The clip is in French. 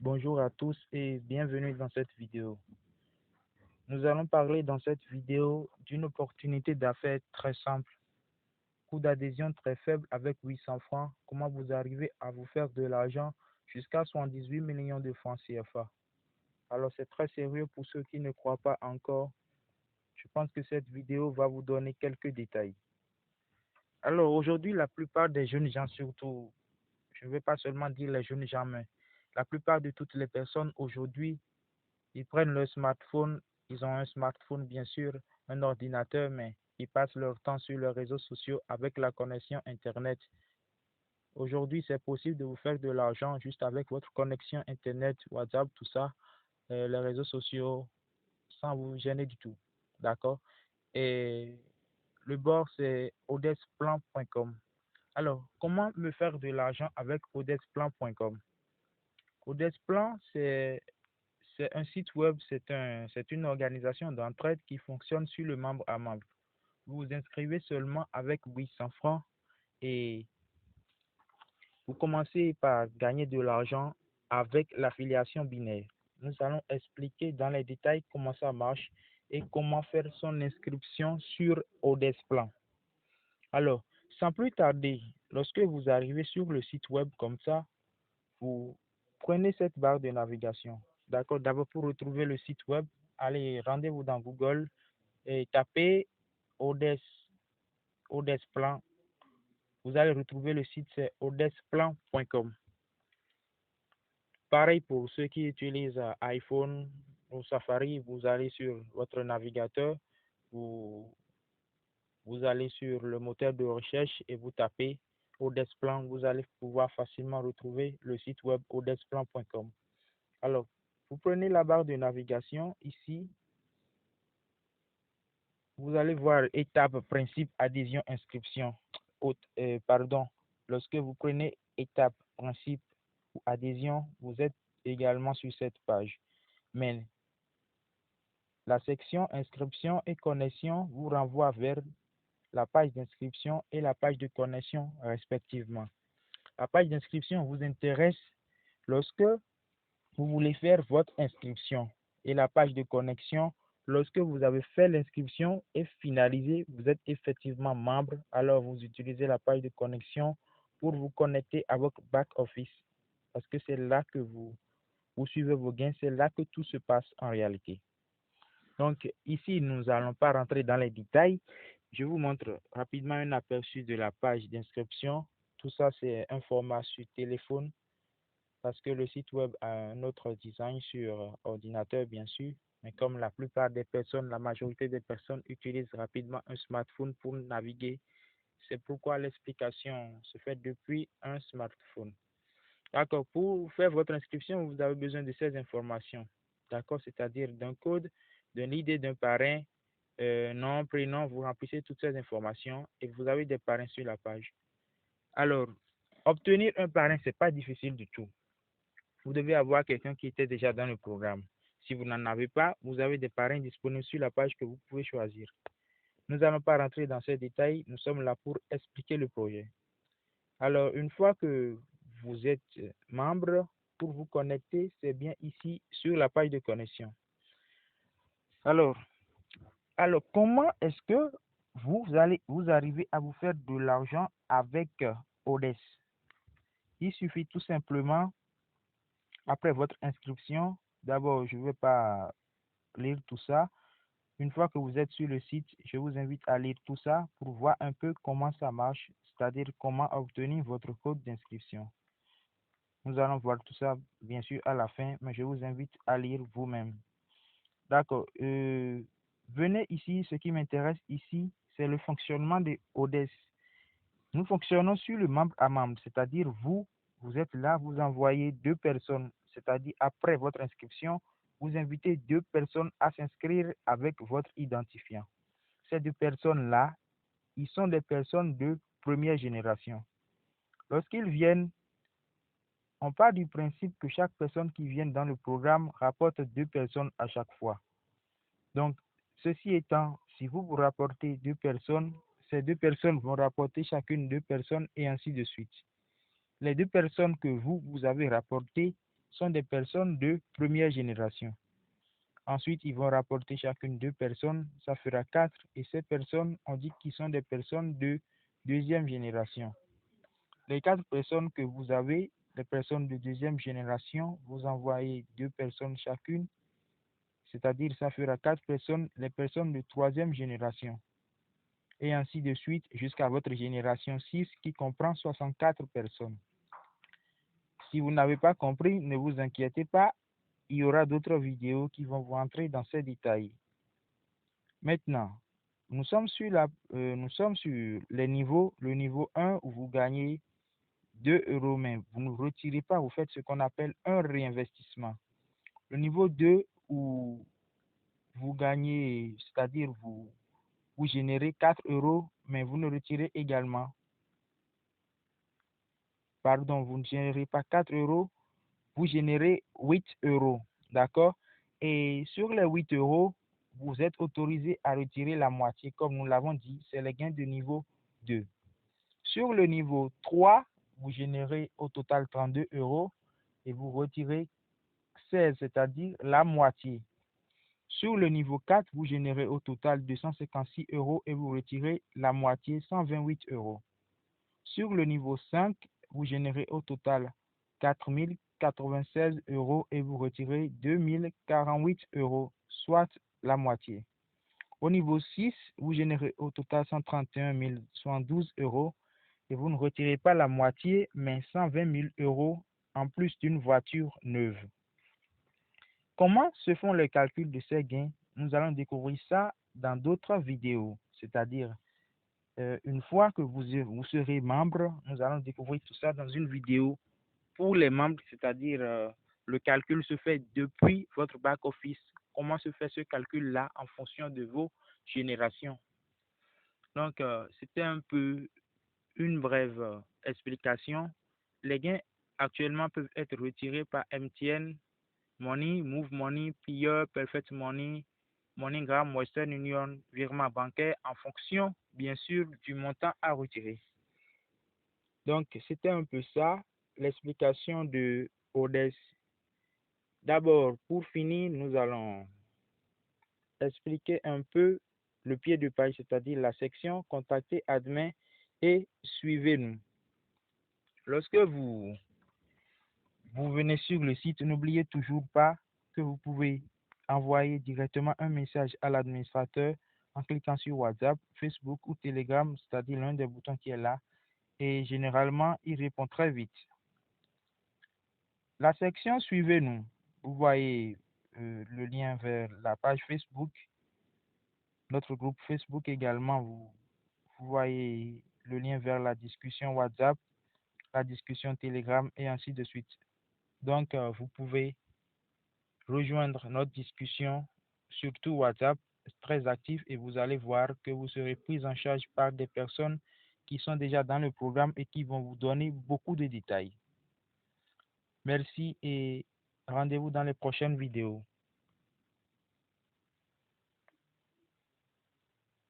Bonjour à tous et bienvenue dans cette vidéo. Nous allons parler dans cette vidéo d'une opportunité d'affaires très simple, coût d'adhésion très faible avec 800 francs, comment vous arrivez à vous faire de l'argent jusqu'à 78 millions de francs CFA. Alors c'est très sérieux pour ceux qui ne croient pas encore. Je pense que cette vidéo va vous donner quelques détails. Alors aujourd'hui, la plupart des jeunes gens, surtout, je ne vais pas seulement dire les jeunes gens, mais la plupart de toutes les personnes aujourd'hui, ils prennent leur smartphone, ils ont un smartphone bien sûr, un ordinateur, mais ils passent leur temps sur les réseaux sociaux avec la connexion Internet. Aujourd'hui, c'est possible de vous faire de l'argent juste avec votre connexion Internet, WhatsApp, tout ça, les réseaux sociaux, sans vous gêner du tout. D'accord? Et le bord, c'est odesplan.com. Alors, comment me faire de l'argent avec odesplan.com? Odesplan, c'est un site web, c'est une organisation d'entraide qui fonctionne sur le membre à membre. Vous vous inscrivez seulement avec 800 francs et vous commencez par gagner de l'argent avec l'affiliation binaire. Nous allons expliquer dans les détails comment ça marche et comment faire son inscription sur Odesplan. Alors, sans plus tarder, lorsque vous arrivez sur le site web comme ça, vous prenez cette barre de navigation. D'accord? D'abord, pour retrouver le site web, allez, rendez-vous dans Google et tapez Odes, Odesplan. Vous allez retrouver le site, c'est odesplan.com. Pareil pour ceux qui utilisent iPhone ou Safari, vous allez sur votre navigateur, vous, vous allez sur le moteur de recherche et vous tapez Odesplan. Vous allez pouvoir facilement retrouver le site web odesplan.com. Alors, vous prenez la barre de navigation ici, vous allez voir étape, principe, adhésion, inscription. Pardon, lorsque vous prenez étape, principe ou adhésion, vous êtes également sur cette page. Mais la section inscription et connexion vous renvoie vers la page d'inscription et la page de connexion respectivement. La page d'inscription vous intéresse lorsque vous voulez faire votre inscription et la page de connexion, lorsque vous avez fait l'inscription et finalisé, vous êtes effectivement membre, alors vous utilisez la page de connexion pour vous connecter à votre back-office parce que c'est là que vous suivez vos gains, c'est là que tout se passe en réalité. Donc ici, nous n'allons pas rentrer dans les détails. Je vous montre rapidement un aperçu de la page d'inscription. Tout ça, c'est un format sur téléphone parce que le site web a un autre design sur ordinateur, bien sûr. Mais comme la plupart des personnes, la majorité des personnes utilisent rapidement un smartphone pour naviguer, c'est pourquoi l'explication se fait depuis un smartphone. D'accord, pour faire votre inscription, vous avez besoin de ces informations. D'accord, c'est-à-dire d'un code, d'un ID d'un parrain, nom, prénom, vous remplissez toutes ces informations et vous avez des parrains sur la page. Alors, obtenir un parrain, c'est pas difficile du tout. Vous devez avoir quelqu'un qui était déjà dans le programme. Si vous n'en avez pas, vous avez des parrains disponibles sur la page que vous pouvez choisir. Nous n'allons pas rentrer dans ces détails, nous sommes là pour expliquer le projet. Alors, une fois que vous êtes membre, pour vous connecter, c'est bien ici sur la page de connexion. Alors, alors comment est-ce que vous arriver à vous faire de l'argent avec Odes? Il suffit tout simplement, après votre inscription, d'abord, je ne vais pas lire tout ça. Une fois que vous êtes sur le site, je vous invite à lire tout ça pour voir un peu comment ça marche, c'est-à-dire comment obtenir votre code d'inscription. Nous allons voir tout ça, bien sûr, à la fin, mais je vous invite à lire vous-même. D'accord. Venez ici. Ce qui m'intéresse ici, c'est le fonctionnement de ODES. Nous fonctionnons sur le membre à membre, c'est-à-dire vous êtes là, vous envoyez deux personnes, c'est-à-dire après votre inscription, vous invitez deux personnes à s'inscrire avec votre identifiant. Ces deux personnes-là, ils sont des personnes de première génération. Lorsqu'ils viennent, on part du principe que chaque personne qui vient dans le programme rapporte deux personnes à chaque fois. Donc, ceci étant, si vous rapportez deux personnes, ces deux personnes vont rapporter chacune deux personnes et ainsi de suite. Les deux personnes que vous avez rapportées, sont des personnes de première génération. Ensuite, ils vont rapporter chacune 2 personnes, ça fera 4. Et ces personnes, on dit qu'ils sont des personnes de deuxième génération. Les 4 personnes que vous avez, les personnes de deuxième génération, vous envoyez 2 personnes chacune, c'est-à-dire ça fera 4 personnes, les personnes de troisième génération. Et ainsi de suite jusqu'à votre génération 6 qui comprend 64 personnes. Si vous n'avez pas compris, ne vous inquiétez pas, il y aura d'autres vidéos qui vont vous entrer dans ces détails. Maintenant, nous sommes sur les niveaux, le niveau 1 où vous gagnez 2 euros, mais vous ne retirez pas, vous faites ce qu'on appelle un réinvestissement. Le niveau 2 où vous gagnez, c'est-à-dire vous générez 4 euros, mais vous ne retirez également. Pardon, vous ne générez pas 4 euros, vous générez 8 euros. D'accord? Et sur les 8 euros, vous êtes autorisé à retirer la moitié. Comme nous l'avons dit, c'est les gains de niveau 2. Sur le niveau 3, vous générez au total 32 euros et vous retirez 16, c'est-à-dire la moitié. Sur le niveau 4, vous générez au total 256 euros et vous retirez la moitié, 128 euros. Sur le niveau 5, vous générez au total 4 096 euros et vous retirez 2 048 euros, soit la moitié. Au niveau 6, vous générez au total 131 112 euros et vous ne retirez pas la moitié, mais 120 000 euros en plus d'une voiture neuve. Comment se font les calculs de ces gains? Nous allons découvrir ça dans d'autres vidéos, c'est-à-dire une fois que vous serez membre, nous allons découvrir tout ça dans une vidéo pour les membres, c'est-à-dire le calcul se fait depuis votre back-office. Comment se fait ce calcul-là en fonction de vos générations? Donc, c'était un peu une brève explication. Les gains actuellement peuvent être retirés par MTN Money, Move Money, Plier, Perfect Money, MoneyGram, Western Union, virement bancaire en fonction, bien sûr, du montant à retirer. Donc, c'était un peu ça, l'explication de Odess. D'abord, pour finir, nous allons expliquer un peu le pied de page, c'est-à-dire la section Contactez admin et suivez-nous. Lorsque vous venez sur le site, n'oubliez toujours pas que vous pouvez envoyer directement un message à l'administrateur en cliquant sur WhatsApp, Facebook ou Telegram, c'est-à-dire l'un des boutons qui est là. Et généralement, il répond très vite. La section Suivez-nous, vous voyez le lien vers la page Facebook, notre groupe Facebook également, vous voyez le lien vers la discussion WhatsApp, la discussion Telegram et ainsi de suite. Donc, vous pouvez rejoindre notre discussion, surtout WhatsApp, très actif et vous allez voir que vous serez pris en charge par des personnes qui sont déjà dans le programme et qui vont vous donner beaucoup de détails. Merci et rendez-vous dans les prochaines vidéos.